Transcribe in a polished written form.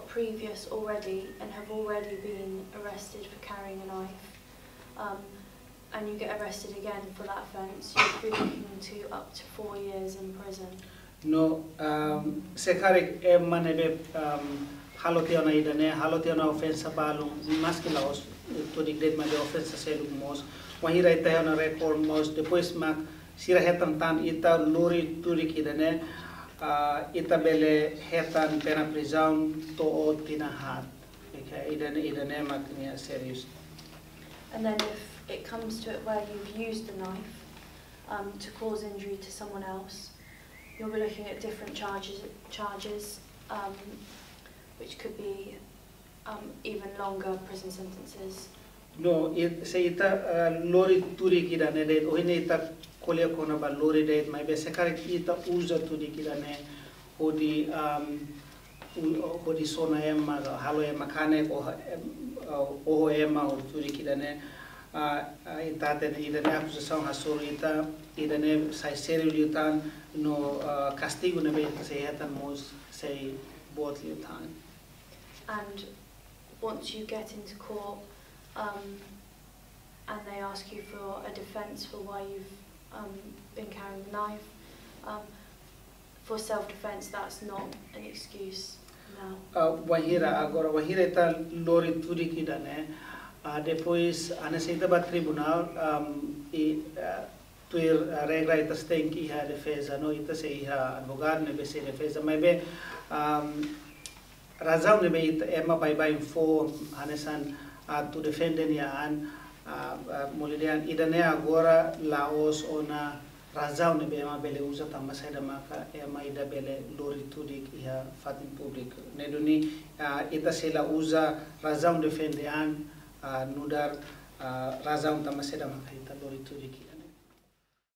previous already and have already been arrested for carrying a knife, and you get arrested again for that offence, you'd be looking to up to 4 years in prison. No, sekarik manebe halotiana idane halotiana offensa balung maskilaos tudik det mabe offensa seluk mos waihira itayana record mos depois mak sira hetan tan ita lori tudik idane ita bele hetan pena prisão to o tinahat. Okay, idane maknya serious. And then if it comes to it where you've used the knife to cause injury to someone else, you'll be looking at different charges, which could be even longer prison sentences. No, say ita lori tudik idane det ohine ita kolya kona-ba lori det mai be sekarik ita usa tudik idane hodi hodi sona emma halo emma kane o emma o tudik idane ita ten idane acusação hasor ita idane sai sério liutan no castigo ne be se hetan mos sei bot liutan. And once you get into court and they ask you for a defence for why you've been carrying a knife, for self-defence, that's not an excuse now. Waihira agora waihira ita lori tudik idane depois anaseita ba tribunal tuir regra ita stenki ha defesa no ita se ha advogado ne be se defesa mas be razão ne be ita ema by inform anesan to defend nian molidian idane agora laos ona razão ne be ema bele usa tamba saida maka ema ida bele lori tudik iha fatin públiku ne duni ita se la usa razão defendean nudar razão tamba saida maka ita lori tudik